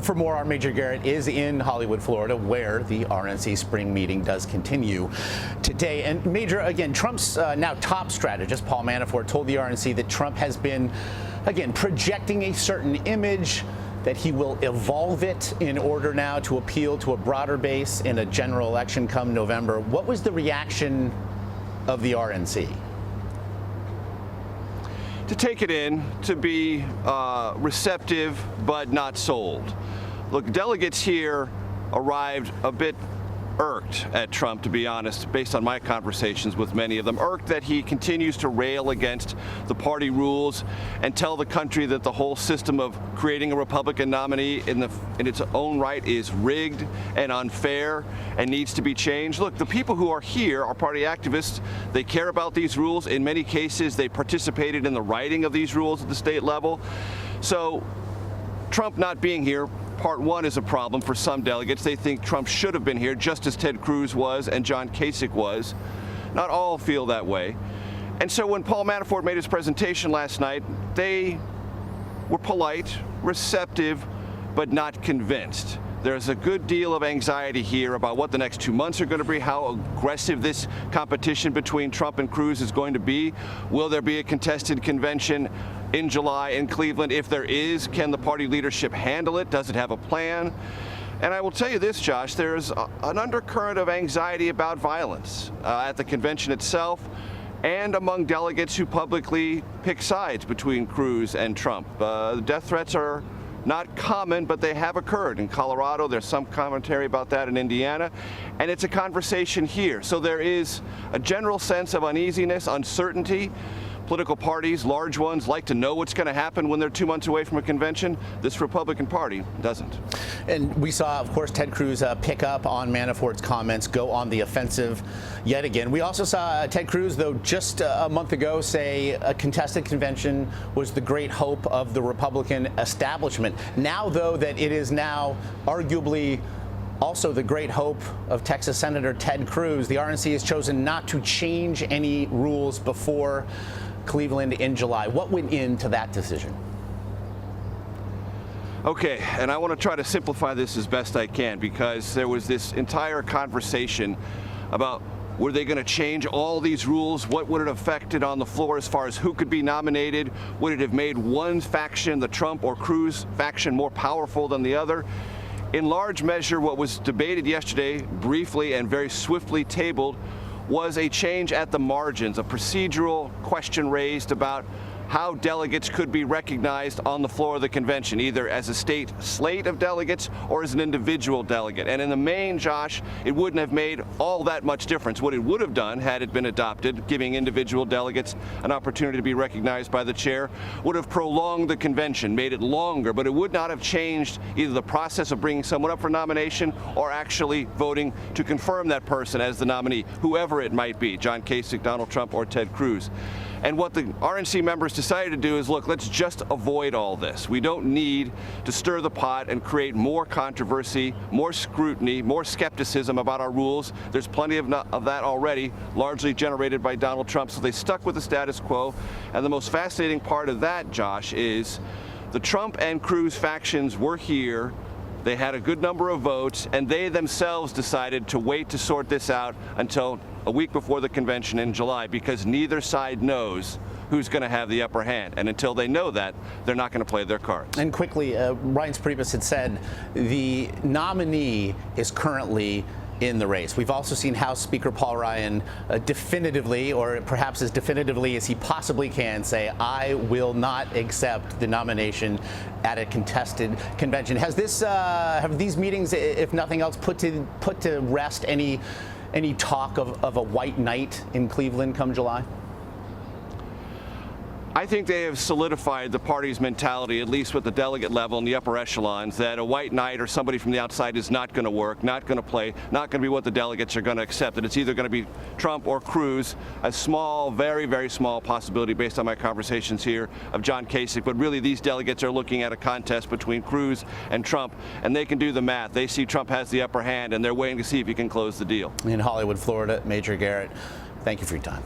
for more, our Major Garrett is in Hollywood, Florida, where the RNC spring meeting does continue today. And Major, again, Trump's now top strategist, Paul Manafort, told the RNC that Trump has been, again, projecting a certain image, that he will evolve it in order now to appeal to a broader base in a general election come November. What was the reaction of the RNC? To take it in, to be receptive but not sold. Look, delegates here arrived a bit irked at Trump, to be honest, based on my conversations with many of them. Irked that he continues to rail against the party rules and tell the country that the whole system of creating a Republican nominee in its own right is rigged and unfair and needs to be changed. Look, the people who are here are party activists. They care about these rules. In many cases, they participated in the writing of these rules at the state level. So Trump not being here, part one, is a problem for some delegates. They think Trump should have been here, just as Ted Cruz was and John Kasich was. Not all feel that way. And so when Paul Manafort made his presentation last night, they were polite, receptive, but not convinced. There's a good deal of anxiety here about what the next 2 months are going to be, how aggressive this competition between Trump and Cruz is going to be. Will there be a contested convention in July in Cleveland? If there is, can the party leadership handle it? Does it have a plan? And I will tell you this, Josh, there's an undercurrent of anxiety about violence at the convention itself and among delegates who publicly pick sides between Cruz and Trump. The death threats are not common, but they have occurred in Colorado. There's some commentary about that in Indiana, and it's a conversation here. So there is a general sense of uneasiness, uncertainty. Political parties, large ones, like to know what's going to happen when they're 2 months away from a convention. This Republican Party doesn't. And we saw, of course, Ted Cruz pick up on Manafort's comments, go on the offensive yet again. We also saw Ted Cruz, though, just a month ago say a contested convention was the great hope of the Republican establishment. Now, though, that it is now arguably also the great hope of Texas Senator Ted Cruz, the RNC has chosen not to change any rules before Cleveland in July. What went into that decision? Okay, and I want to try to simplify this as best I can, because there was this entire conversation about were they going to change all these rules? What would it have affected on the floor as far as who could be nominated? Would it have made one faction, the Trump or Cruz faction, more powerful than the other? In large measure, what was debated yesterday, briefly and very swiftly tabled, was a change at the margins, a procedural question raised about how delegates could be recognized on the floor of the convention, either as a state slate of delegates or as an individual delegate. And in the main, Josh, it wouldn't have made all that much difference. What it would have done, had it been adopted, giving individual delegates an opportunity to be recognized by the chair, would have prolonged the convention, made it longer, but it would not have changed either the process of bringing someone up for nomination or actually voting to confirm that person as the nominee, whoever it might be, John Kasich, Donald Trump, or Ted Cruz. And what the RNC members decided to do is, look, let's just avoid all this. We don't need to stir the pot and create more controversy, more scrutiny, more skepticism about our rules. There's plenty of that already, largely generated by Donald Trump. So they stuck with the status quo. And the most fascinating part of that, Josh, is the Trump and Cruz factions were here. They had a good number of votes, and they themselves decided to wait to sort this out until a week before the convention in July, because neither side knows who's going to have the upper hand. And until they know that, they're not going to play their cards. And quickly, Reince Priebus had said the nominee is currently in the race. We've also seen House Speaker Paul Ryan definitively, or perhaps as definitively as he possibly can, say, I will not accept the nomination at a contested convention. Has this, have these meetings, if nothing else, put to rest any talk of a white knight in Cleveland come July? I think they have solidified the party's mentality, at least with the delegate level and the upper echelons, that a white knight or somebody from the outside is not going to work, not going to play, not going to be what the delegates are going to accept. That it's either going to be Trump or Cruz, a small, very, very small possibility based on my conversations here of John Kasich. But really, these delegates are looking at a contest between Cruz and Trump, and they can do the math. They see Trump has the upper hand, and they're waiting to see if he can close the deal. In Hollywood, Florida, Major Garrett, thank you for your time.